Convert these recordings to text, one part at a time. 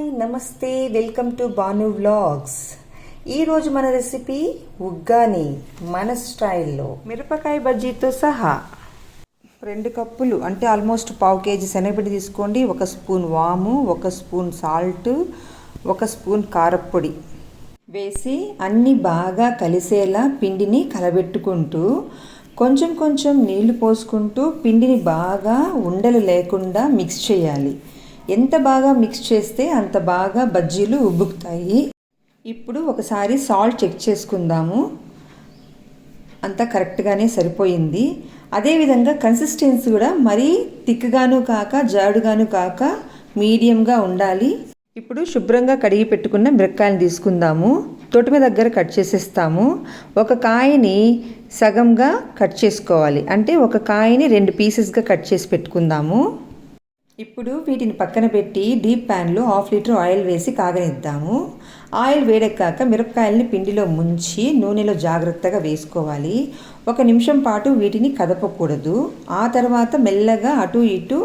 Hi నమస్తే, welcome to Banu vlogs. ఈరోజు మన రెసిపీ ఉగ్గాని మన స్టైల్లో మిరపకాయ బజ్జీతో సహా 2 కప్పులు అంటే ఆల్మోస్ట్ 1/2 kg శనగపిండి తీసుకోండి. 1 స్పూన్ వాము, 1 స్పూన్ సాల్ట్, 1 స్పూన్ కారప్పొడి వేసి అన్నీ బాగా కలిసేలా పిండిని కలబెట్టుకుంటూ కొంచెం కొంచెం నీళ్లు పోసుకుంటూ పిండిని బాగా ఉండలు లేకుండా మిక్స్ చేయాలి. ఎంత బాగా మిక్స్ చేస్తే అంత బాగా బజ్జీలు ఉబ్బుకుతాయి. ఇప్పుడు ఒకసారి సాల్ట్ చెక్ చేసుకుందాము. అంతా కరెక్ట్గానే సరిపోయింది. అదేవిధంగా కన్సిస్టెన్సీ కూడా మరీ థిక్గాను కాక జాడుగాను కాక మీడియంగా ఉండాలి. ఇప్పుడు శుభ్రంగా కడిగి పెట్టుకున్న మిరపకాయలు తీసుకుందాము. తొటిమ దగ్గర కట్ చేసేస్తాము. ఒక కాయని సగంగా కట్ చేసుకోవాలి. అంటే ఒక కాయని 2 పీసెస్గా కట్ చేసి పెట్టుకుందాము. ఇప్పుడు వీటిని పక్కన పెట్టి డీప్ ప్యాన్లో 1/2 లీటర్ ఆయిల్ వేసి కాగనిద్దాము. ఆయిల్ వేడెక్కాక మిరపకాయలని పిండిలో ముంచి నూనెలో జాగ్రత్తగా వేసుకోవాలి. 1 నిమిషం పాటు వీటిని కదపకూడదు. ఆ తర్వాత మెల్లగా అటు ఇటు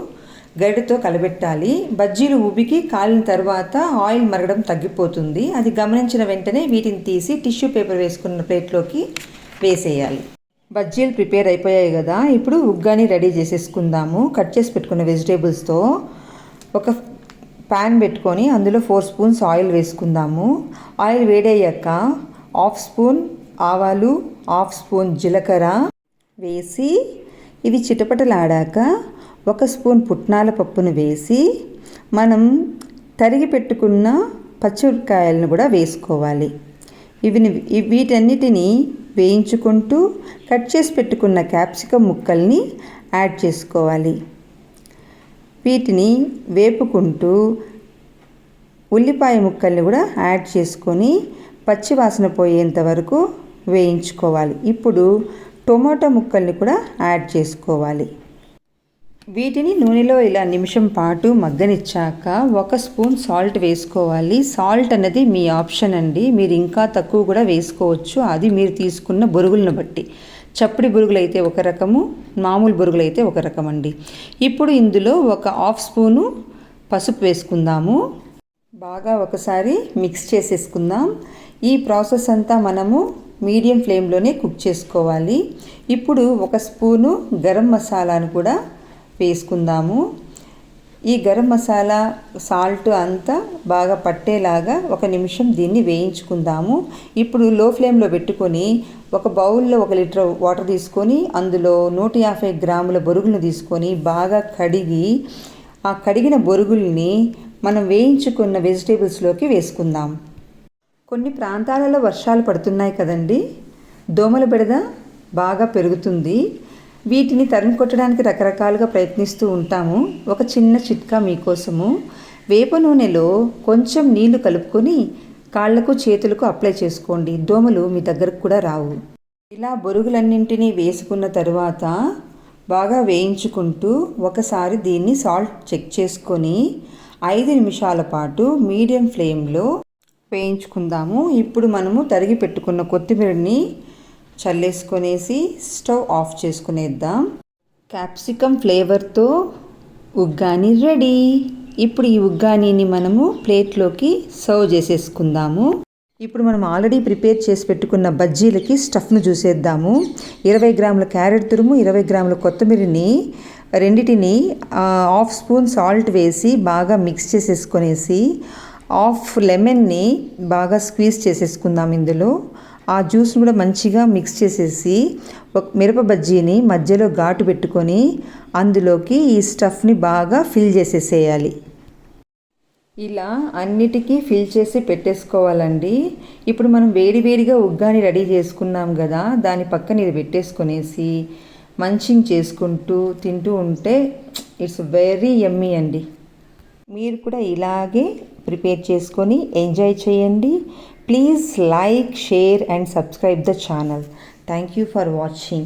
గరిటెతో కలబెట్టాలి. బజ్జీలు ఉబికి కాలిన తర్వాత ఆయిల్ మరగడం తగ్గిపోతుంది. అది గమనించిన వెంటనే వీటిని తీసి టిష్యూ పేపర్ వేసుకున్న ప్లేట్లోకి వేసేయాలి. బజ్జీలు ప్రిపేర్ అయిపోయాయి కదా. ఇప్పుడు ఉగ్గాని రెడీ చేసేసుకుందాము. కట్ చేసి పెట్టుకున్న వెజిటేబుల్స్తో ఒక ప్యాన్ పెట్టుకొని అందులో 4 స్పూన్స్ ఆయిల్ వేసుకుందాము. ఆయిల్ వేడయ్యాక 1/2 స్పూన్ ఆవాలు, 1/2 స్పూన్ జీలకర్ర వేసి ఇవి చిటపటలాడాక 1 స్పూన్ పుట్నాల పప్పును వేసి మనం తరిగి పెట్టుకున్న పచ్చిమిరపకాయలను కూడా వేసుకోవాలి. వీటన్నిటిని వేయించుకుంటూ కట్ చేసి పెట్టుకున్న క్యాప్సికమ్ ముక్కల్ని యాడ్ చేసుకోవాలి. వీటిని వేపుకుంటూ ఉల్లిపాయ ముక్కల్ని కూడా యాడ్ చేసుకొని పచ్చి వాసన పోయేంత వరకు వేయించుకోవాలి. ఇప్పుడు టొమాటో ముక్కల్ని కూడా యాడ్ చేసుకోవాలి. వీటిని నూనెలో ఇలా నిమిషం పాటు మగ్గనిచ్చాక 1 స్పూన్ సాల్ట్ వేసుకోవాలి. సాల్ట్ అనేది మీ ఆప్షన్ అండి. మీరు ఇంకా తక్కువ కూడా వేసుకోవచ్చు. అది మీరు తీసుకున్న బొరుగులను బట్టి. చప్పడి బొరుగులు అయితే ఒక రకము, మామూలు బొరుగులు అయితే ఒక రకం అండి. ఇప్పుడు ఇందులో 1/2 స్పూను పసుపు వేసుకుందాము. బాగా ఒకసారి మిక్స్ చేసేసుకుందాం. ఈ ప్రాసెస్ అంతా మనము మీడియం ఫ్లేమ్లోనే కుక్ చేసుకోవాలి. ఇప్పుడు 1 స్పూను గరం మసాలాను కూడా వేసుకుందాము. ఈ గరం మసాలా సాల్ట్ అంతా బాగా పట్టేలాగా 1 నిమిషం దీన్ని వేయించుకుందాము. ఇప్పుడు లో ఫ్లేమ్లో పెట్టుకొని ఒక బౌల్లో 1 లీటర్ వాటర్ తీసుకొని అందులో 150 గ్రాముల బొరుగులను తీసుకొని బాగా కడిగి ఆ కడిగిన బొరుగుల్ని మనం వేయించుకున్న వెజిటేబుల్స్లోకి వేసుకుందాం. కొన్ని ప్రాంతాలలో వర్షాలు పడుతున్నాయి కదండి. దోమల బెడద బాగా పెరుగుతుంది. వీటిని తరిమి కొట్టడానికి రకరకాలుగా ప్రయత్నిస్తూ ఉంటాము. ఒక చిన్న చిట్కా మీకోసము. వేప నూనెలో కొంచెం నీళ్లు కలుపుకొని కాళ్లకు చేతులకు అప్లై చేసుకోండి. దోమలు మీ దగ్గరకు కూడా రావు. ఇలా బొరుగులన్నింటినీ వేసుకున్న తరువాత బాగా వేయించుకుంటూ ఒకసారి దీన్ని సాల్ట్ చెక్ చేసుకొని 5 నిమిషాల పాటు మీడియం ఫ్లేమ్లో వేయించుకుందాము. ఇప్పుడు మనము తరిగి పెట్టుకున్న కొత్తిమీరని చల్లేసుకొనేసి స్టవ్ ఆఫ్ చేసుకునేద్దాం. క్యాప్సికమ్ ఫ్లేవర్తో ఉగ్గాని రెడీ. ఇప్పుడు ఈ ఉగ్గానీని మనము ప్లేట్లోకి సర్వ్ చేసేసుకుందాము. ఇప్పుడు మనం ఆల్రెడీ ప్రిపేర్ చేసి పెట్టుకున్న బజ్జీలకి స్టఫ్ను చూసేద్దాము. 20 గ్రాముల క్యారెట్ తురుము, 20 గ్రాముల కొత్తిమీరని రెండిటిని 1/2 స్పూన్ సాల్ట్ వేసి బాగా మిక్స్ చేసేసుకొనేసి 1/2 లెమన్ని బాగా స్క్వీజ్ చేసేసుకుందాం. ఇందులో ఆ జ్యూస్ని కూడా మంచిగా మిక్స్ చేసేసి మిరప బజ్జీని మధ్యలో ఘాటు పెట్టుకొని అందులోకి ఈ స్టఫ్ని బాగా ఫిల్ చేసేసేయాలి. ఇలా అన్నిటికీ ఫిల్ చేసి పెట్టేసుకోవాలండి. ఇప్పుడు మనం వేడివేడిగా ఉగ్గాని రెడీ చేసుకున్నాం కదా, దాని పక్కన ఇది పెట్టేసుకొనేసి మంచింగ్ చేసుకుంటూ తింటూ ఉంటే ఇట్స్ వెరీ యమ్మీ అండి. మీరు కూడా ఇలాగే ప్రిపేర్ చేసుకొని ఎంజాయ్ చేయండి. Please like, share and subscribe the channel. Thank you for watching.